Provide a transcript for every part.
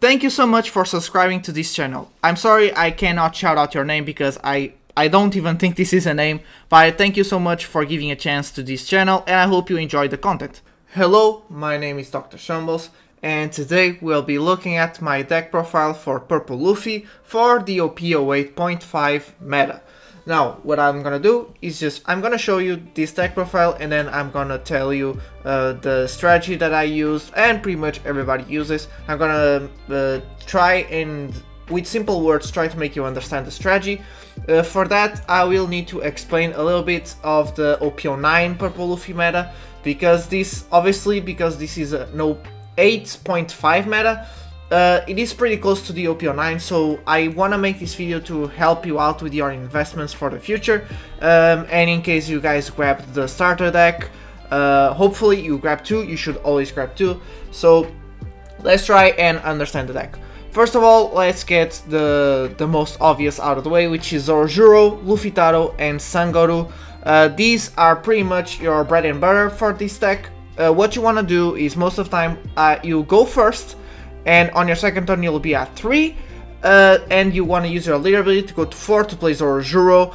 Thank you so much for subscribing to this channel. I'm sorry I cannot shout out your name because I don't even think this is a name, but thank you so much for giving a chance to this channel and I hope you enjoy the content. Hello, my name is Dr. Shambles and today we'll be looking at my deck profile for Purple Luffy for the OP08.5 meta. Now, what I'm gonna do is I'm gonna show you this deck profile and then I'm gonna tell you the strategy that I used and pretty much everybody uses. I'm gonna try and, with simple words, try to make you understand the strategy. For that, I will need to explain a little bit of the OP09 Purple Luffy meta, because this is a no 8.5 meta. It is pretty close to the OP09, so I want to make this video to help you out with your investments for the future. And in case you guys grabbed the starter deck, hopefully you grab two. You should always grab two. So let's try and understand the deck. First of all, let's get the most obvious out of the way, which is Zoroark, Luffy Taro, and Sangoku. These are pretty much your bread and butter for this deck. What you want to do is most of the time you go first, and on your second turn you'll be at 3, and you want to use your leader ability to go to 4 to play Zoroark,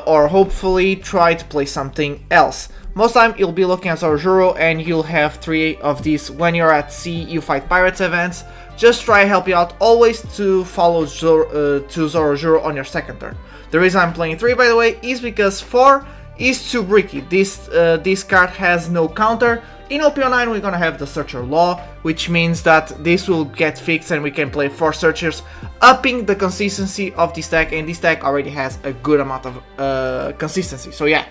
or hopefully try to play something else. Most time you'll be looking at Zoroark and you'll have 3 of these when you're at Sea You Fight Pirates events. Just try to help you out always to follow Zoroark on your second turn. The reason I'm playing 3, by the way, is because 4 is too bricky. This card has no counter. In OP09 we're gonna have the Searcher Law, which means that this will get fixed and we can play 4 Searchers, upping the consistency of this deck, and this deck already has a good amount of consistency, so yeah.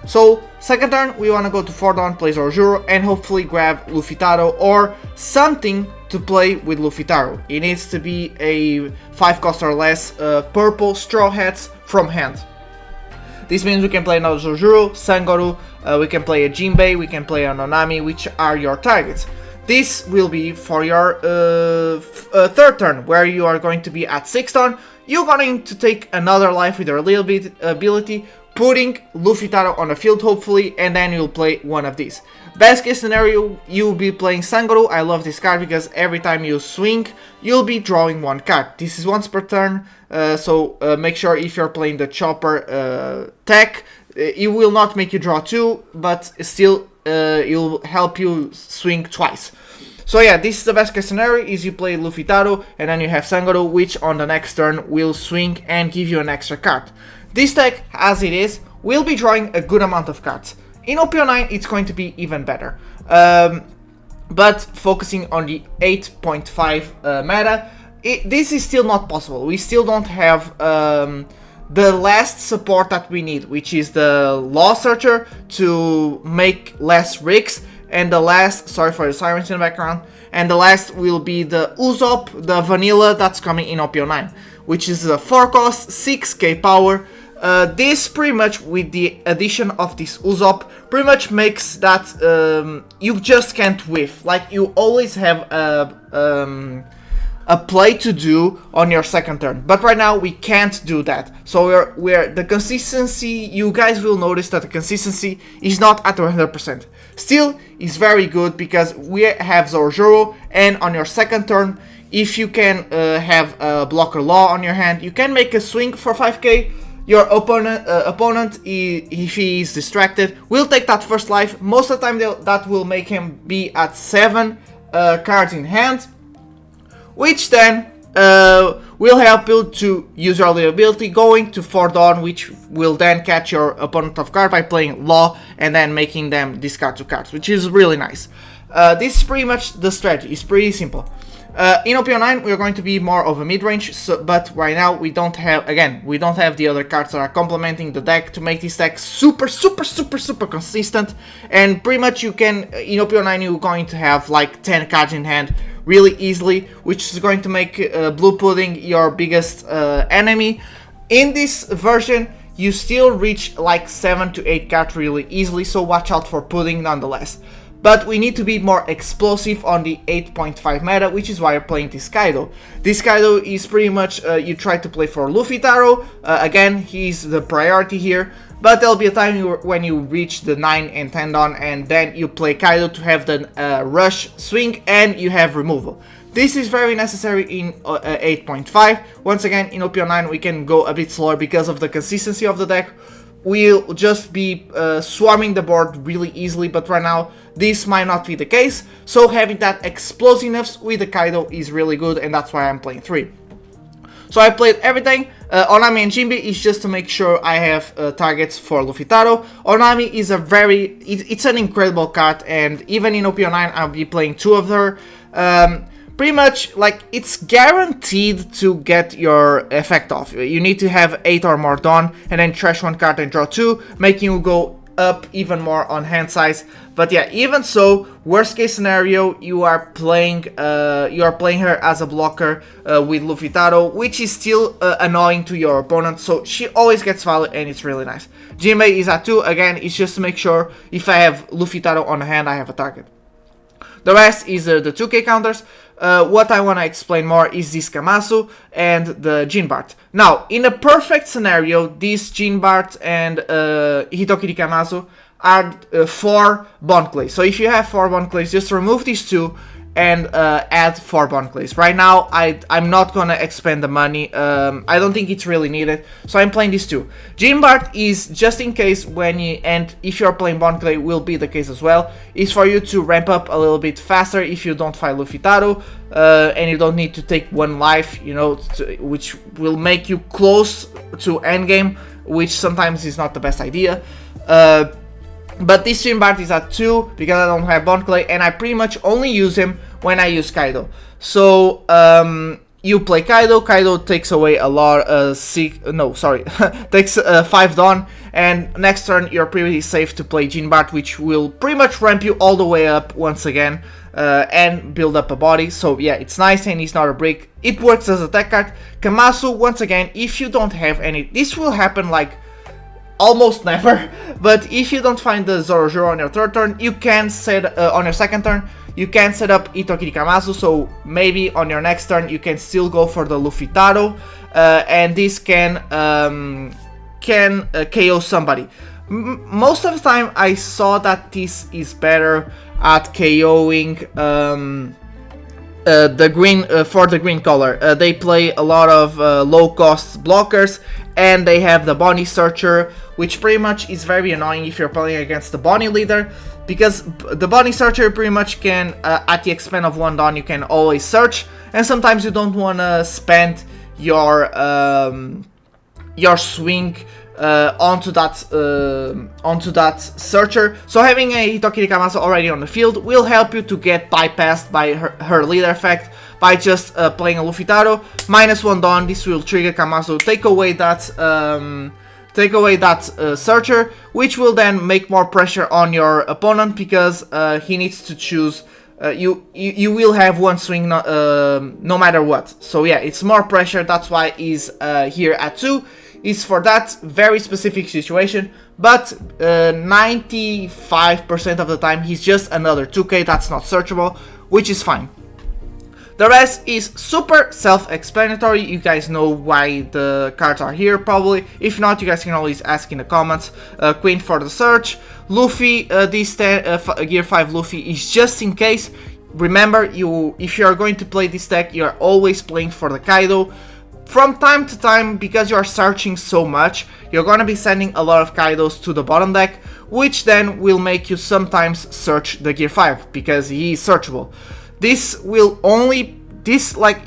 So, second turn we wanna go to 4 down, play Zoroark, and hopefully grab Luffy Taro or something to play with Luffy Taro. It needs to be a 5 cost or less purple Straw Hats from hand. This means we can play another Zoroark, Sangoku, we can play a Jinbei, we can play a Nonami, which are your targets. This will be for your third turn, where you are going to be at 6 turn. You're going to take another life with your little bit ability, putting Luffy Taro on the field hopefully, and then you'll play one of these. Best case scenario, you'll be playing Sangoku. I love this card because every time you swing, you'll be drawing 1 card. This is once per turn, so make sure if you're playing the Chopper tech, it will not make you draw 2, but still it'll help you swing twice. So yeah, this is the best case scenario, is you play Luffy Taro and then you have Sangoku, which on the next turn will swing and give you an extra card. This deck, as it is, will be drawing a good amount of cards. In OP09 it's going to be even better. But focusing on the 8.5 meta, this is still not possible. We still don't have the last support that we need, which is the Law Searcher to make less rigs, and the last, sorry for the sirens in the background, and the last will be the Usopp, the vanilla that's coming in OP09, which is a 4 cost, 6k power. This pretty much, with the addition of this Usopp, pretty much makes that you just can't whiff. Like, you always have a play to do on your second turn, but right now we can't do that. So we're the consistency, you guys will notice that the consistency is not at 100%. Still is very good because we have Zoroark, and on your second turn, if you can have a blocker Law on your hand, you can make a swing for 5k. Your opponent, if he is distracted, will take that first life. Most of the time that will make him be at 7 cards in hand, which then will help you to use your ability going to 4 down, which will then catch your opponent off guard by playing Law and then making them discard 2 cards, which is really nice. This is pretty much the strategy. It's pretty simple. In OP09 we're going to be more of a mid-range, but right now we don't have the other cards that are complementing the deck to make this deck super consistent. And pretty much you can, in OP09 you're going to have like 10 cards in hand really easily, which is going to make Blue Pudding your biggest enemy. In this version you still reach like 7 to 8 cards really easily, so watch out for Pudding nonetheless. But we need to be more explosive on the 8.5 meta, which is why you're playing this Kaido. This Kaido is pretty much, you try to play for Luffy Taro, again, he's the priority here, but there'll be a time when you reach the 9 and 10 down, and then you play Kaido to have the rush swing, and you have removal. This is very necessary in 8.5. Once again, in OP09 we can go a bit slower because of the consistency of the deck. We'll just be swarming the board really easily, but right now this might not be the case, so having that explosiveness with the Kaido is really good, and that's why I'm playing 3. So I played everything. Onami and Jinbe is just to make sure I have targets for Luffy Taro. Onami is it's an incredible card, and even in OP09 I'll be playing 2 of her. Pretty much, like, it's guaranteed to get your effect off. You need to have 8 or more done, and then trash 1 card and draw 2, making you go up even more on hand size. But yeah, even so, worst case scenario, you are playing her as a blocker with Luffy Taro, which is still annoying to your opponent, so she always gets value, and it's really nice. Jinbe is at 2, again, it's just to make sure if I have Luffy Taro on hand, I have a target. The rest is the 2k counters. What I want to explain more is this Kamasu and the Jinbart. Now, in a perfect scenario, this Jinbart and Hitokiri Kamasu are 4 Bond Clays. So if you have 4 Bond Clays, just remove these 2 and add 4 Bond Clays. Right now, I'm not gonna expend the money. I don't think it's really needed, so I'm playing these 2. Jinbart is just in case and if you're playing Bond Clay, will be the case as well, is for you to ramp up a little bit faster if you don't fight Luffy Taro, and you don't need to take 1 life, you know, which will make you close to endgame, which sometimes is not the best idea. But this Jinbart is at 2 because I don't have Bond Clay, and I pretty much only use him when I use Kaido. So you play Kaido, Kaido takes away a lot, takes 5 Dawn, and next turn you're pretty safe to play Jinbart, which will pretty much ramp you all the way up once again, and build up a body. So yeah, it's nice, and he's not a brick. It works as a tech card. Kamasu, once again, if you don't have any, this will happen like almost never, but if you don't find the Zoro on your 3rd turn, you can set, on your 2nd turn, you can set up Hitokiri Kamasu, so maybe on your next turn you can still go for the Luffy Taro, and this can KO somebody. Most of the time I saw that this is better at KOing the green, for the green color. They play a lot of low cost blockers, and they have the Bonnie Searcher, which pretty much is very annoying if you're playing against the Bonnie leader, because the Bonnie Searcher pretty much can, at the expense of 1 Dawn, you can always search, and sometimes you don't want to spend your swing onto that searcher. So having a Hitokiri Kamasu already on the field will help you to get bypassed by her leader effect by just playing a Luffy Taro. -1 Dawn, this will trigger Kamasu, take away that searcher, which will then make more pressure on your opponent because he needs to choose. You will have 1 swing no matter what. So yeah, it's more pressure. That's why he's here at 2. Is for that very specific situation, but 95% of the time he's just another 2k that's not searchable, which is fine. The rest is super self-explanatory. You guys know why the cards are here probably. If not, you guys can always ask in the comments. Queen for the search. Luffy, this Gear 5 Luffy is just in case. Remember, if you are going to play this deck, you are always playing for the Kaido. From time to time, because you are searching so much, you're gonna be sending a lot of Kaidos to the bottom deck, which then will make you sometimes search the Gear 5, because he is searchable.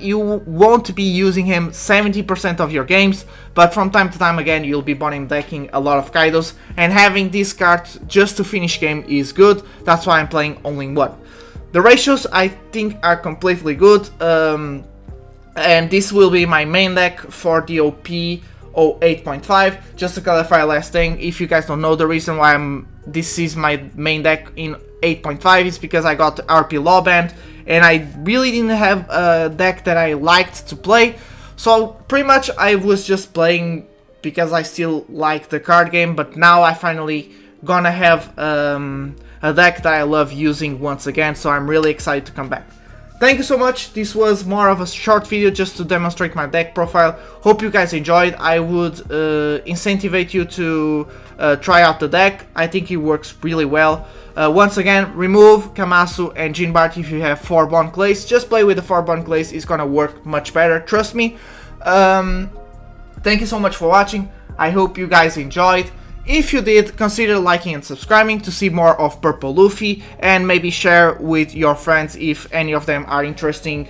You won't be using him 70% of your games, but from time to time again, you'll be bottom decking a lot of Kaidos, and having this card just to finish game is good. That's why I'm playing only 1. The ratios, I think, are completely good. And this will be my main deck for the OP08.5. Just to clarify last thing, if you guys don't know, the reason why this is my main deck in 8.5 is because I got RP Law banned, and I really didn't have a deck that I liked to play. So pretty much I was just playing because I still like the card game, but now I finally gonna have a deck that I love using once again, so I'm really excited to come back. Thank you so much. This was more of a short video just to demonstrate my deck profile. Hope you guys enjoyed. I would incentivize you to try out the deck. I think it works really well. Once again, remove Kamasu and Jinbart if you have 4 Bond Clays. Just play with the 4 Bond Clays. It's gonna work much better. Trust me. Thank you so much for watching. I hope you guys enjoyed. If you did, consider liking and subscribing to see more of Purple Luffy, and maybe share with your friends if any of them are interested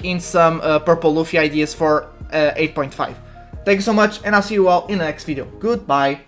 in some Purple Luffy ideas for 8.5. Thank you so much, and I'll see you all in the next video. Goodbye.